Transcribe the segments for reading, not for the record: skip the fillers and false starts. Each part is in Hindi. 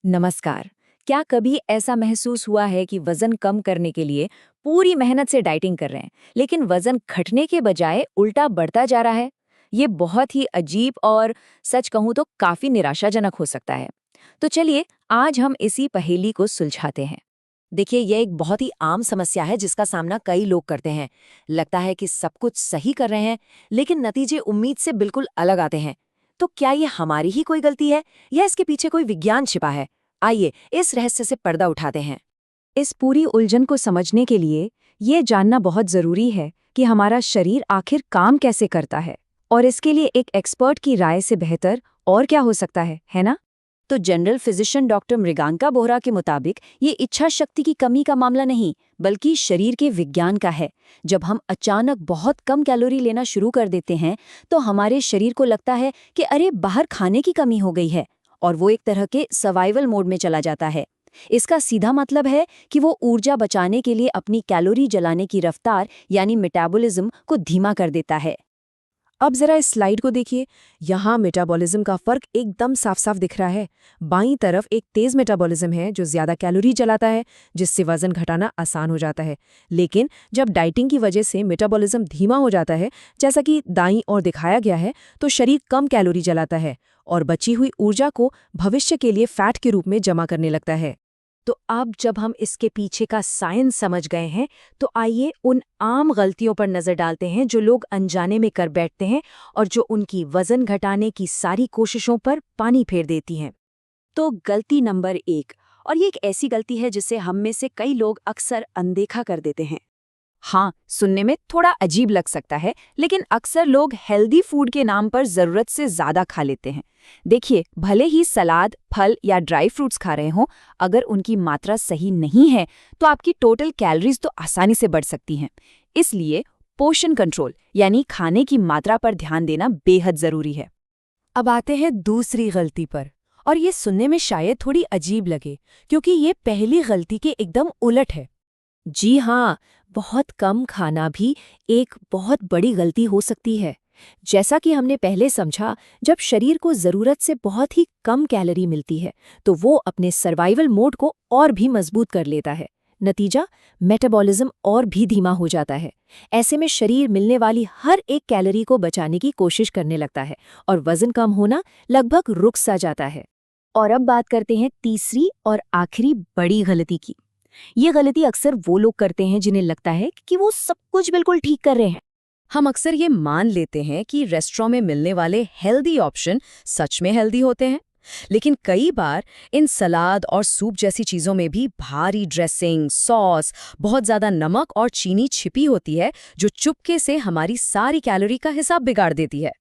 नमस्कार। क्या कभी ऐसा महसूस हुआ है कि वजन कम करने के लिए पूरी मेहनत से डाइटिंग कर रहे हैं, लेकिन वजन घटने के बजाय उल्टा बढ़ता जा रहा है? ये बहुत ही अजीब और सच कहूं तो काफी निराशाजनक हो सकता है। तो चलिए आज हम इसी पहेली को सुलझाते हैं। देखिए, यह एक बहुत ही आम समस्या है जिसका सामना कई लोग करते हैं। लगता है कि सब कुछ सही कर रहे हैं, लेकिन नतीजे उम्मीद से बिल्कुल अलग आते हैं। तो क्या ये हमारी ही कोई गलती है या इसके पीछे कोई विज्ञान छिपा है? आइए इस रहस्य से पर्दा उठाते हैं। इस पूरी उलझन को समझने के लिए ये जानना बहुत जरूरी है कि हमारा शरीर आखिर काम कैसे करता है, और इसके लिए एक एक्सपर्ट की राय से बेहतर और क्या हो सकता है ना? तो general physician doctor Mriganka Bohra के मुताबिक ये इच्छा शक्ति की कमी का मामला नहीं, बल्कि शरीर के विज्ञान का है। जब हम अचानक बहुत कम कैलोरी लेना शुरू कर देते हैं, तो हमारे शरीर को लगता है कि अरे बाहर खाने की कमी हो गई है, और वो एक तरह के सर्वाइवल मोड में चला जाता है। इसका सीधा मतलब है कि वो ऊर्जा बचाने के लिए अपनी कैलोरी जलाने की रफ्तार यानी मेटाबॉलिज्म को धीमा कर देता है। अब जरा इस स्लाइड को देखिए। यहाँ मेटाबॉलिज्म का फर्क एकदम साफ साफ दिख रहा है। बाईं तरफ एक तेज मेटाबॉलिज्म है जो ज्यादा कैलोरी जलाता है, जिससे वजन घटाना आसान हो जाता है। लेकिन जब डाइटिंग की वजह से मेटाबॉलिज्म धीमा हो जाता है, जैसा कि दाईं ओर दिखाया गया है, तो शरीर कम कैलोरी जलाता है और बची हुई ऊर्जा को भविष्य के लिए फैट के रूप में जमा करने लगता है। तो अब जब हम इसके पीछे का साइंस समझ गए हैं, तो आइए उन आम गलतियों पर नजर डालते हैं जो लोग अनजाने में कर बैठते हैं और जो उनकी वजन घटाने की सारी कोशिशों पर पानी फेर देती हैं। तो गलती नंबर 1, और ये एक ऐसी गलती है जिसे हम में से कई लोग अक्सर अनदेखा कर देते हैं। हाँ, सुनने में थोड़ा अजीब लग सकता है, लेकिन अक्सर लोग हेल्दी फूड के नाम पर जरूरत से ज्यादा खा लेते हैं। देखिए, भले ही सलाद, फल या ड्राई फ्रूट्स खा रहे हों, अगर उनकी मात्रा सही नहीं है तो आपकी टोटल कैलोरीज तो आसानी से बढ़ सकती हैं। इसलिए पोर्शन कंट्रोल यानी खाने की मात्रा पर ध्यान देना बेहद जरूरी है। अब आते हैं दूसरी गलती पर, और ये सुनने में शायद थोड़ी अजीब लगे क्योंकि ये पहली गलती के एकदम उलट है। जी हाँ, बहुत कम खाना भी एक बहुत बड़ी गलती हो सकती है। जैसा कि हमने पहले समझा, जब शरीर को ज़रूरत से बहुत ही कम कैलोरी मिलती है, तो वो अपने सर्वाइवल मोड को और भी मजबूत कर लेता है। नतीजा, मेटाबॉलिज्म और भी धीमा हो जाता है। ऐसे में शरीर मिलने वाली हर एक कैलोरी को बचाने की कोशिश करने लगता है और वजन कम होना लगभग रुक सा जाता है। और अब बात करते हैं तीसरी और आखिरी बड़ी गलती की। ये गलती अक्सर वो लोग करते हैं जिन्हें लगता है कि वो सब कुछ बिल्कुल ठीक कर रहे हैं। हम अक्सर ये मान लेते हैं कि रेस्टोरेंट में मिलने वाले हेल्दी ऑप्शन सच में हेल्दी होते हैं, लेकिन कई बार इन सलाद और सूप जैसी चीज़ों में भी भारी ड्रेसिंग, सॉस, बहुत ज़्यादा नमक और चीनी छिपी होती है, जो चुपके से हमारी सारी कैलोरी का हिसाब बिगाड़ देती है।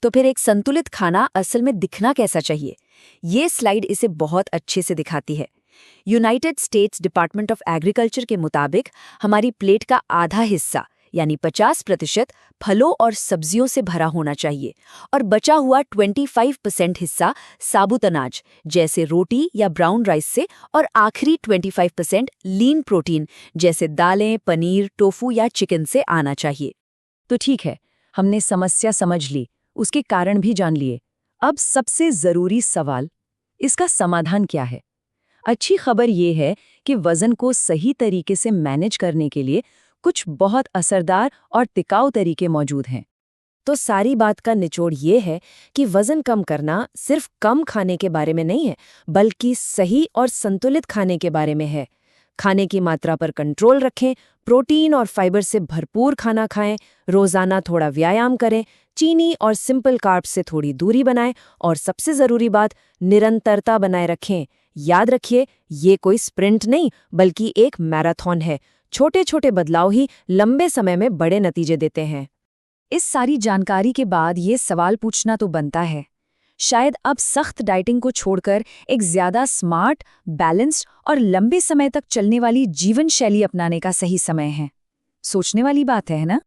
तो फिर एक संतुलित खाना असल में दिखना कैसा चाहिए? ये स्लाइड इसे बहुत अच्छे से दिखाती है। United states department of agriculture के मुताबिक हमारी प्लेट का आधा हिस्सा यानी 50% फलों और सब्जियों से भरा होना चाहिए, और बचा हुआ 25% हिस्सा साबुत अनाज जैसे रोटी या ब्राउन राइस से, और आखिरी 25% लीन प्रोटीन जैसे दालें, पनीर, टोफू या चिकन से आना चाहिए। तो ठीक है, हमने समस्या समझ ली, उसके कारण भी जान लिए। अब सबसे जरूरी सवाल, इसका समाधान क्या है? अच्छी खबर ये है कि वजन को सही तरीके से मैनेज करने के लिए कुछ बहुत असरदार और टिकाऊ तरीके मौजूद हैं। तो सारी बात का निचोड़ ये है कि वजन कम करना सिर्फ कम खाने के बारे में नहीं है, बल्कि सही और संतुलित खाने के बारे में है। खाने की मात्रा पर कंट्रोल रखें, प्रोटीन और फाइबर से भरपूर खाना खाएं, रोजाना थोड़ा व्यायाम करें, चीनी और सिंपल कार्ब से थोड़ी दूरी बनाएं, और सबसे जरूरी बात, निरंतरता बनाए रखें। याद रखिए, ये कोई स्प्रिंट नहीं, बल्कि एक मैराथन है। छोटे छोटे बदलाव ही लंबे समय में बड़े नतीजे देते हैं। इस सारी जानकारी के बाद ये सवाल पूछना तो बनता है, शायद अब सख्त डाइटिंग को छोड़कर एक ज्यादा स्मार्ट, बैलेंस्ड और लंबे समय तक चलने वाली जीवन शैली अपनाने का सही समय है। सोचने वाली बात है ना?